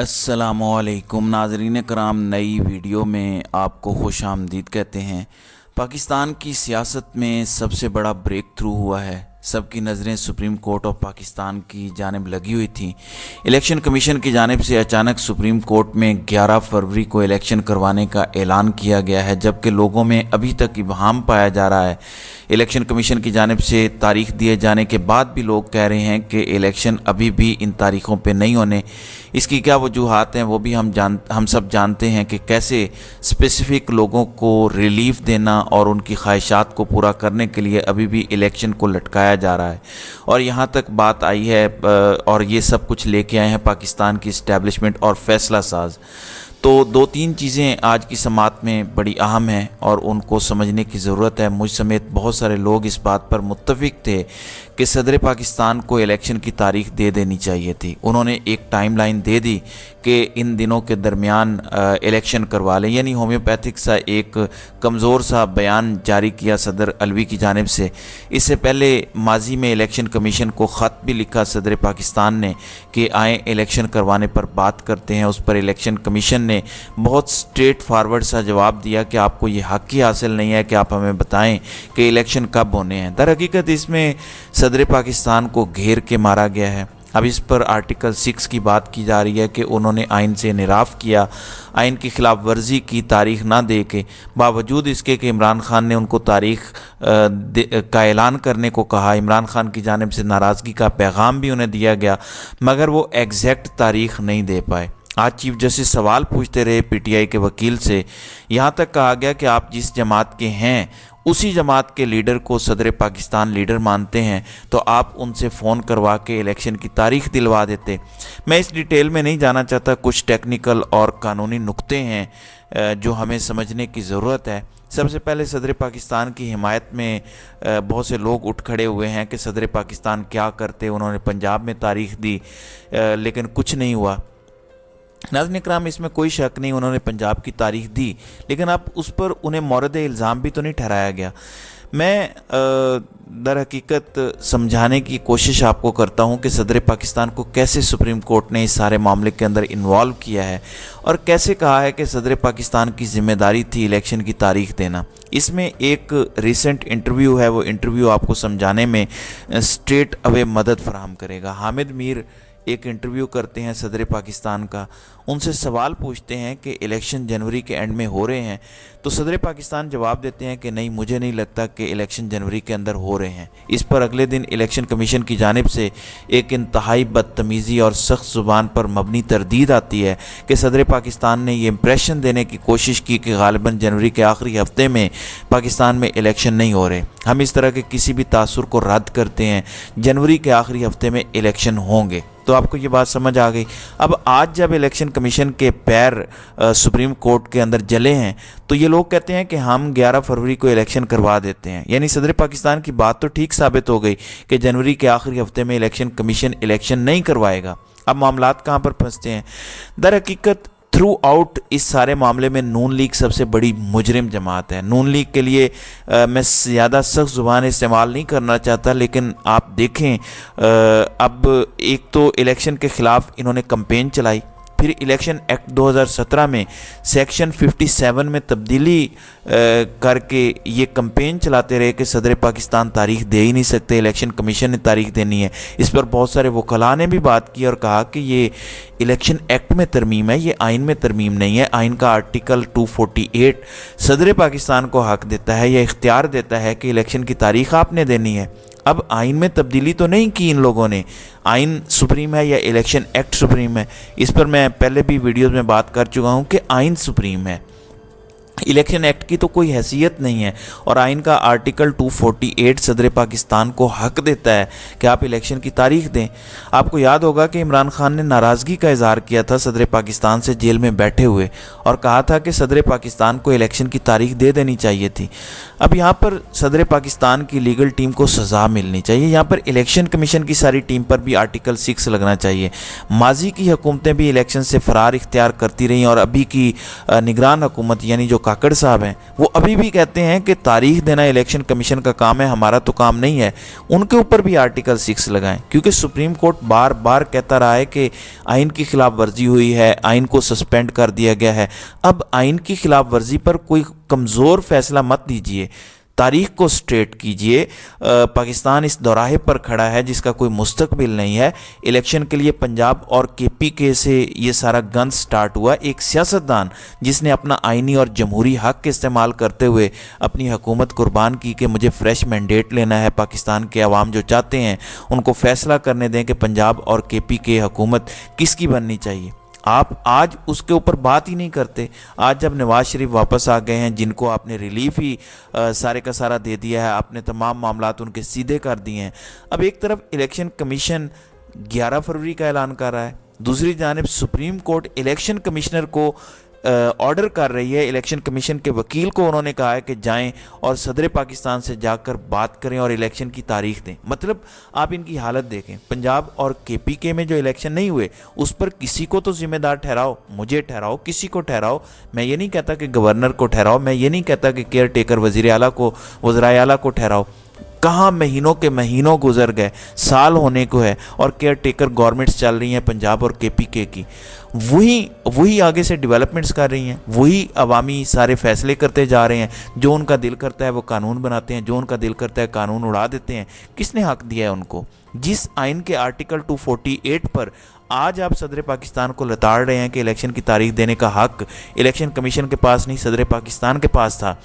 अस्सलामुअलैकुम नाज़रीन कराम, नई वीडियो में आपको खुश आमदीद कहते हैं। पाकिस्तान की सियासत में सबसे बड़ा ब्रेक थ्रू हुआ है। सबकी नज़रें सुप्रीम कोर्ट ऑफ पाकिस्तान की जानिब लगी हुई थी। इलेक्शन कमीशन की जानिब से अचानक सुप्रीम कोर्ट में 11 फरवरी को इलेक्शन करवाने का ऐलान किया गया है, जबकि लोगों में अभी तक इब्हाम पाया जा रहा है। इलेक्शन कमीशन की जानिब से तारीख दिए जाने के बाद भी लोग कह रहे हैं कि इलेक्शन अभी भी इन तारीखों पे नहीं होने। इसकी क्या वजूहात हैं वो भी हम सब जानते हैं कि कैसे स्पेसिफ़िक लोगों को रिलीफ देना और उनकी ख्वाहिशात को पूरा करने के लिए अभी भी इलेक्शन को लटकाया जा रहा है। और यहाँ तक बात आई है और ये सब कुछ लेके आए हैं पाकिस्तान की इस्टेब्लिशमेंट और फैसला साज। तो दो तीन चीज़ें आज की समात में बड़ी अहम हैं और उनको समझने की ज़रूरत है। मुझ समेत बहुत सारे लोग इस बात पर मुत्तफिक थे कि सदर पाकिस्तान को इलेक्शन की तारीख दे देनी चाहिए थी। उन्होंने एक टाइम लाइन दे दी कि इन दिनों के दरमियान इलेक्शन करवा लें, यानी होम्योपैथिक सा एक कमज़ोर सा बयान जारी किया सदर अलवी की जानिब से। इससे पहले माजी में इलेक्शन कमीशन को ख़त भी लिखा सदर पाकिस्तान ने कि आए इलेक्शन करवाने पर बात करते हैं। उस पर इलेक्शन कमीशन ने बहुत स्ट्रेट फॉरवर्ड सा जवाब दिया कि आपको ये हक ही हासिल नहीं है कि आप हमें बताएं कि इलेक्शन कब होने हैं। दर हकीकत इसमें सदर पाकिस्तान को घेर के मारा गया है। अब इस पर आर्टिकल 6 की बात की जा रही है कि उन्होंने आइन से निराफ किया, आइन की खिलाफ वर्जी की, तारीख ना दे के, बावजूद इसके कि इमरान खान ने उनको तारीख का ऐलान करने को कहा। इमरान खान की जानिब से नाराज़गी का पैगाम भी उन्हें दिया गया, मगर वो एग्जैक्ट तारीख नहीं दे पाए। आज चीफ जस्टिस सवाल पूछते रहे पीटीआई के वकील से, यहाँ तक कहा गया कि आप जिस जमात के हैं उसी जमात के लीडर को सदर पाकिस्तान लीडर मानते हैं तो आप उनसे फ़ोन करवा के इलेक्शन की तारीख दिलवा देते। मैं इस डिटेल में नहीं जाना चाहता, कुछ टेक्निकल और कानूनी नुक्ते हैं जो हमें समझने की ज़रूरत है। सबसे पहले सदर पाकिस्तान की हिमायत में बहुत से लोग उठ खड़े हुए हैं कि सदर पाकिस्तान क्या करते। उन्होंने पंजाब में तारीख दी लेकिन कुछ नहीं हुआ। नाज़रीन इकराम, इसमें कोई शक नहीं, उन्होंने पंजाब की तारीख दी, लेकिन अब उस पर उन्हें मौरद इल्ज़ाम भी तो नहीं ठहराया गया। मैं दर हकीकत समझाने की कोशिश आपको करता हूं कि सदर पाकिस्तान को कैसे सुप्रीम कोर्ट ने इस सारे मामले के अंदर इन्वॉल्व किया है और कैसे कहा है कि सदर पाकिस्तान की ज़िम्मेदारी थी इलेक्शन की तारीख देना। इसमें एक रिसेंट इंटरव्यू है, वो इंटरव्यू आपको समझाने में स्ट्रेट अवे मदद फराहम करेगा। हामिद मीर एक इंटरव्यू करते हैं सदर पाकिस्तान का, उनसे सवाल पूछते हैं कि इलेक्शन जनवरी के एंड में हो रहे हैं, तो सदर पाकिस्तान जवाब देते हैं कि नहीं, मुझे नहीं लगता कि इलेक्शन जनवरी के अंदर हो रहे हैं। इस पर अगले दिन इलेक्शन कमीशन की जानिब से एक इंतहाई बदतमीज़ी और सख्त ज़ुबान पर मबनी तरदीद आती है कि सदर पाकिस्तान ने ये इंप्रेशन देने की कोशिश की कि गालिबन जनवरी के आखिरी हफ्ते में पाकिस्तान में इलेक्शन नहीं हो रहे। हम इस तरह के किसी भी तासुर को रद्द करते हैं, जनवरी के आखिरी हफ्ते में इलेक्शन होंगे। तो आपको ये बात समझ आ गई। अब आज जब इलेक्शन कमीशन के पैर सुप्रीम कोर्ट के अंदर जले हैं तो ये लोग कहते हैं कि हम 11 फरवरी को इलेक्शन करवा देते हैं। यानी सदर पाकिस्तान की बात तो ठीक साबित हो गई कि जनवरी के आखिरी हफ्ते में इलेक्शन कमीशन इलेक्शन नहीं करवाएगा। अब मामलात कहाँ पर फंसते हैं? दर हकीकत थ्रू आउट इस सारे मामले में नून लीग सबसे बड़ी मुजरिम जमात है। नून लीग के लिए मैं ज़्यादा सख्त ज़ुबान इस्तेमाल नहीं करना चाहता, लेकिन आप देखें अब एक तो इलेक्शन के ख़िलाफ़ इन्होंने कैंपेन चलाई, फिर इलेक्शन एक्ट 2017 में सेक्शन 57 में तब्दीली करके ये कैंपेन चलाते रहे कि सदर पाकिस्तान तारीख दे ही नहीं सकते, इलेक्शन कमीशन ने तारीख देनी है। इस पर बहुत सारे वकला ने भी बात की और कहा कि ये इलेक्शन एक्ट में तरमीम है, ये आइन में तरमीम नहीं है। आइन का आर्टिकल 248 सदर पाकिस्तान को हक देता है या इख्तियार देता है कि इलेक्शन की तारीख आपने देनी है। अब आइन में तब्दीली तो नहीं की इन लोगों ने, आइन सुप्रीम है या इलेक्शन एक्ट सुप्रीम है? इस पर मैं पहले भी वीडियोस में बात कर चुका हूं कि आइन सुप्रीम है, इलेक्शन एक्ट की तो कोई हैसियत नहीं है। और आइन का आर्टिकल 248 सदर पाकिस्तान को हक देता है कि आप इलेक्शन की तारीख दें। आपको याद होगा कि इमरान खान ने नाराज़गी का इजहार किया था सदर पाकिस्तान से जेल में बैठे हुए और कहा था कि सदर पाकिस्तान को इलेक्शन की तारीख दे देनी चाहिए थी। अब यहाँ पर सदर पाकिस्तान की लीगल टीम को सज़ा मिलनी चाहिए। यहाँ पर इलेक्शन कमीशन की सारी टीम पर भी आर्टिकल 6 लगना चाहिए। माजी की हुकूमतें भी इलेक्शन से फ़रार इख्तियार करती रहीं और अभी की निगरान हुकूमत यानी जो काकड़ साहब हैं, वो अभी भी कहते हैं कि तारीख देना इलेक्शन कमीशन का काम है, हमारा तो काम नहीं है। उनके ऊपर भी आर्टिकल 6 लगाएं, क्योंकि सुप्रीम कोर्ट बार बार कहता रहा है कि आइन की खिलाफ वर्जी हुई है, आइन को सस्पेंड कर दिया गया है। अब आइन की खिलाफ वर्जी पर कोई कमज़ोर फैसला मत दीजिए, तारीख को स्ट्रेट कीजिए। पाकिस्तान इस दौराहे पर खड़ा है जिसका कोई मुस्तकबिल नहीं है। इलेक्शन के लिए पंजाब और KPK से ये सारा गंद स्टार्ट हुआ। एक सियासतदान जिसने अपना आइनी और जमहूरी हक के इस्तेमाल करते हुए अपनी हुकूमत कुर्बान की कि मुझे फ्रेश मैंडेट लेना है, पाकिस्तान के अवाम जो चाहते हैं उनको फैसला करने दें कि पंजाब और KPK हुकूमत किसकी बननी चाहिए। आप आज उसके ऊपर बात ही नहीं करते। आज जब नवाज शरीफ वापस आ गए हैं, जिनको आपने रिलीफ ही सारे का सारा दे दिया है, आपने तमाम मामलात उनके सीधे कर दिए हैं। अब एक तरफ इलेक्शन कमीशन 11 फरवरी का ऐलान कर रहा है, दूसरी जानिब सुप्रीम कोर्ट इलेक्शन कमिश्नर को ऑर्डर कर रही है। इलेक्शन कमीशन के वकील को उन्होंने कहा है कि जाएं और सदर पाकिस्तान से जाकर बात करें और इलेक्शन की तारीख दें। मतलब आप इनकी हालत देखें। पंजाब और KPK में जो इलेक्शन नहीं हुए उस पर किसी को तो जिम्मेदार ठहराओ, मुझे ठहराओ, किसी को ठहराओ। मैं ये नहीं कहता कि गवर्नर को ठहराओ, मैं ये नहीं कहता कि केयर टेकर वज़ीर आला को, वज़राए आला को ठहराओ। कहाँ महीनों के महीनों गुजर गए, साल होने को है और केयर टेकर गवर्नमेंट्स चल रही हैं पंजाब और KPK की। वही आगे से डेवलपमेंट्स कर रही हैं, वही अवामी सारे फैसले करते जा रहे हैं। जो उनका दिल करता है वो कानून बनाते हैं, जो उनका दिल करता है कानून उड़ा देते हैं। किसने हक दिया है उनको? जिस आइन के आर्टिकल 248 पर आज आप सदर पाकिस्तान को लताड़ रहे हैं कि इलेक्शन की तारीख देने का हक इलेक्शन कमीशन के पास नहीं, सदर पाकिस्तान के पास था,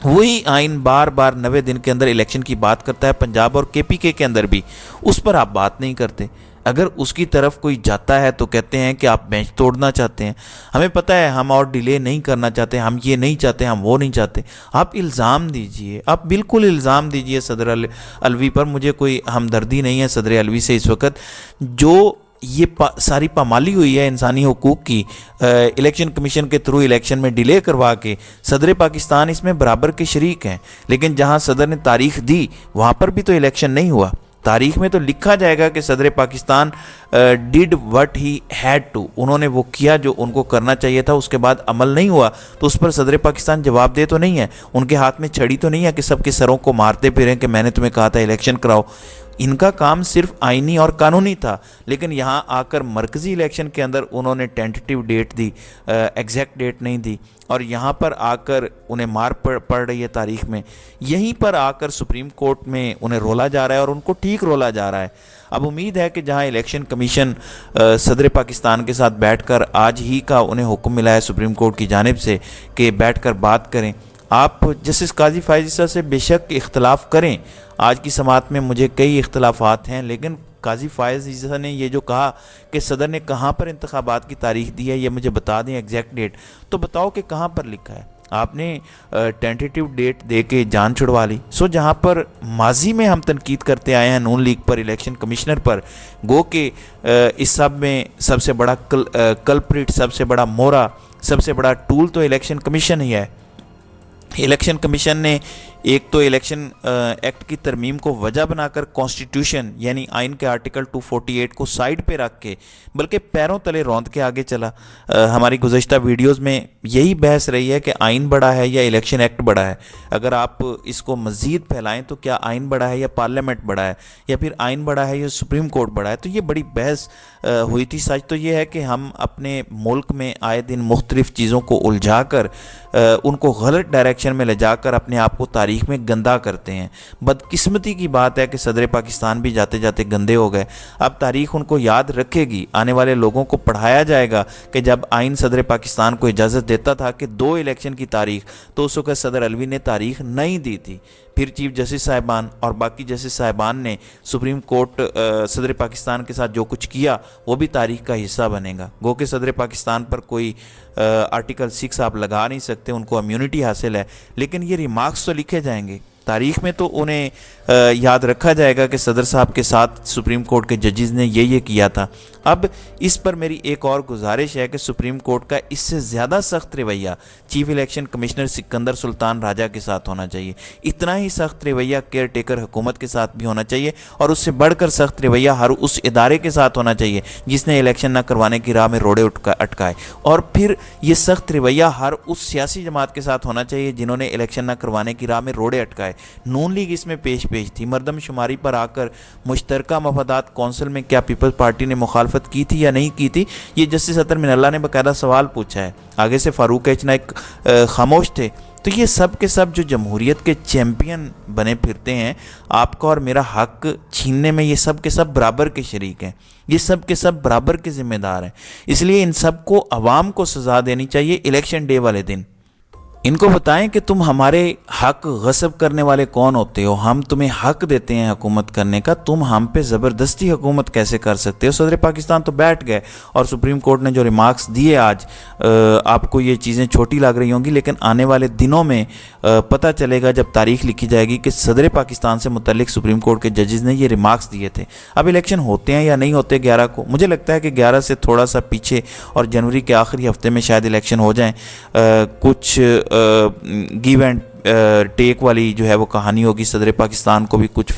वही आइन बार बार 90 दिन के अंदर इलेक्शन की बात करता है पंजाब और KPK के अंदर भी। उस पर आप बात नहीं करते। अगर उसकी तरफ कोई जाता है तो कहते हैं कि आप बेंच तोड़ना चाहते हैं। हमें पता है, हम और डिले नहीं करना चाहते, हम ये नहीं चाहते, हम वो नहीं चाहते। आप इल्ज़ाम दीजिए, आप बिल्कुल इल्ज़ाम दीजिए सदर अलवी पर। मुझे कोई हमदर्दी नहीं है सदर अलवी से इस वक्त। जो ये सारी पामाली हुई है इंसानी हुकूक की, इलेक्शन कमीशन के थ्रू इलेक्शन में डिले करवा के, सदर पाकिस्तान इसमें बराबर के शरीक हैं। लेकिन जहां सदर ने तारीख दी वहां पर भी तो इलेक्शन नहीं हुआ। तारीख में तो लिखा जाएगा कि सदर Pakistan did what he had to, उन्होंने वो किया जो उनको करना चाहिए था, उसके बाद अमल नहीं हुआ तो उस पर सदर पाकिस्तान जवाब दे तो नहीं है। उनके हाथ में छड़ी तो नहीं है कि सबके सरों को मारते फिरें कि मैंने तुम्हें कहा था इलेक्शन कराओ। इनका काम सिर्फ आइनी और कानूनी था। लेकिन यहाँ आकर मरकज़ी इलेक्शन के अंदर उन्होंने टेंटेटिव डेट दी, एग्जैक्ट डेट नहीं दी, और यहाँ पर आकर उन्हें मार पड़ रही है तारीख में। यहीं पर आकर सुप्रीम कोर्ट में उन्हें रोला जा रहा है और उनको ठीक रोला जा रहा है। अब उम्मीद है कि जहाँ इलेक्शन कमीशन सदर पाकिस्तान के साथ बैठकर, आज ही का उन्हें हुक्म मिला है सुप्रीम कोर्ट की जानिब से कि बैठकर बात करें। आप जस्टिस काजी फायज़ ईसा से बेशक इख्तलाफ करें, आज की समात में मुझे कई इख्तलाफात हैं, लेकिन काजी फायज़ ईसा ने ये जो कहा कि सदर ने कहाँ पर इंतखाबात की तारीख दी है, ये मुझे बता दें एग्जैक्ट डेट, तो बताओ कि कहाँ पर लिखा है। आपने टेंटेटिव डेट दे के जान छुड़वा ली। सो जहाँ पर माजी में हम तनकीद करते आए हैं नून लीग पर, इलेक्शन कमिश्नर पर, गो के इस सब में सबसे बड़ा कल्प्रिट, सबसे बड़ा मोहरा, सबसे बड़ा टूल तो इलेक्शन कमीशन ही है। इलेक्शन कमीशन ने एक तो इलेक्शन एक्ट की तरमीम को वजह बनाकर कॉन्स्टिट्यूशन यानी आइन के आर्टिकल 248 को साइड पे रख के, बल्कि पैरों तले रौंद के आगे चला। हमारी गुज़श्ता वीडियोस में यही बहस रही है कि आइन बड़ा है या इलेक्शन एक्ट बड़ा है। अगर आप इसको मज़ीद फैलाएं तो क्या आइन बड़ा है या पार्लियामेंट बड़ा है, या फिर आइन बड़ा है या सुप्रीम कोर्ट बड़ा है। तो ये बड़ी बहस हुई थी। सच तो ये है कि हम अपने मुल्क में आए दिन मुख्तलिफ़ चीज़ों को उलझा कर उनको गलत डायरेक्शन में ले जाकर अपने आप को तारीख में गंदा करते हैं। बदकिस्मती की बात है कि सदर पाकिस्तान भी जाते जाते गंदे हो गए। अब तारीख उनको याद रखेगी, आने वाले लोगों को पढ़ाया जाएगा कि जब आइन सदर पाकिस्तान को इजाज़त देता था कि 2 इलेक्शन की तारीख, तो उस वक्त सदर अलवी ने तारीख नहीं दी थी। फिर चीफ जस्टिस साहिबान और बाकी जस्टिस साहिबान ने सुप्रीम कोर्ट सदर पाकिस्तान के साथ जो कुछ किया वो भी तारीख का हिस्सा बनेगा। गो के सदर पाकिस्तान पर कोई आर्टिकल 6 आप लगा नहीं सकते, उनको इम्यूनिटी हासिल है, लेकिन ये रिमार्क्स तो लिखे जाएंगे تاریخ میں تو انہیں یاد رکھا جائے گا کہ صدر صاحب کے ساتھ سپریم کورٹ کے ججز نے یہ کیا تھا۔ اب اس پر میری ایک اور گزارش ہے کہ سپریم کورٹ کا اس سے زیادہ سخت رویہ چیف الیکشن کمشنر سکندر سلطان راجہ کے ساتھ ہونا چاہیے، اتنا ہی سخت رویہ کیئر ٹیکر حکومت کے ساتھ بھی ہونا چاہیے، اور اس سے بڑھ کر سخت رویہ ہر اس ادارے کے ساتھ ہونا چاہیے جس نے الیکشن نہ کروانے کی راہ میں روڑے اٹکائے، اور پھر یہ سخت رویہ ہر اس سیاسی جماعت کے ساتھ ہونا چاہیے جنہوں نے الیکشن نہ کروانے کی راہ میں روڑے اٹکائے۔ نون لیگ اس میں پیش تھی، مردم شماری پر آ کر مشترکہ مفادات کونسل میں کیا پیپلز پارٹی نے مخالفت کی تھی یا نہیں کی تھی، یہ جسٹس اطہر من اللہ نے باقاعدہ سوال پوچھا ہے، آگے سے فاروق ایچ نائک خاموش تھے۔ تو یہ سب کے سب جو جمہوریت کے چیمپئن بنے پھرتے ہیں، آپ کا اور میرا حق چھیننے میں یہ سب کے سب برابر کے شریک ہیں، یہ سب کے سب برابر کے ذمہ دار ہیں، اس لیے ان سب کو عوام کو سزا دینی چاہیے الیکشن ڈے والے دن۔ ان کو بتائیں کہ تم ہمارے حق غصب کرنے والے کون ہوتے ہو، ہم تمہیں حق دیتے ہیں حکومت کرنے کا، تم ہم پہ زبردستی حکومت کیسے کر سکتے ہو۔ صدر پاکستان تو بیٹھ گئے، اور سپریم کورٹ نے جو ریمارکس دیے آج، آپ کو یہ چیزیں چھوٹی لگ رہی ہوں گی، لیکن آنے والے دنوں میں پتہ چلے گا جب تاریخ لکھی جائے گی کہ صدر پاکستان سے متعلق سپریم کورٹ کے ججز نے یہ ریمارکس دیے تھے۔ اب الیکشن ہوتے ہیں یا نہیں ہوتے 11 کو، مجھے لگتا ہے کہ 11 سے تھوڑا سا پیچھے اور جنوری کے آخری ہفتے میں شاید الیکشن ہو جائیں۔ کچھ گیو اینڈ ٹیک والی جو ہے وہ کہانی ہوگی، صدر پاکستان کو بھی کچھ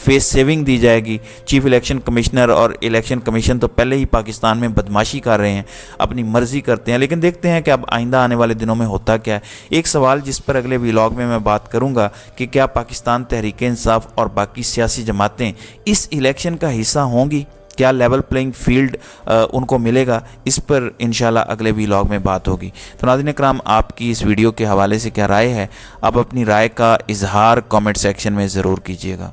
فیس سیونگ دی جائے گی۔ چیف الیکشن کمشنر اور الیکشن کمیشن تو پہلے ہی پاکستان میں بدماشی کر رہے ہیں، اپنی مرضی کرتے ہیں، لیکن دیکھتے ہیں کہ اب آئندہ آنے والے دنوں میں ہوتا کیا ہے۔ ایک سوال جس پر اگلے ویلاگ میں بات کروں گا کہ کیا پاکستان تحریک انصاف اور باقی سیاسی جماعتیں اس الیکشن کا حصہ ہوں گی، کیا لیول پلینگ فیلڈ ان کو ملے گا، اس پر انشاءاللہ اگلے ویلاگ میں بات ہوگی۔ تو ناظرین اکرام، آپ کی اس ویڈیو کے حوالے سے کیا رائے ہے؟ آپ اپنی رائے کا اظہار کامنٹ سیکشن میں ضرور کیجیے گا۔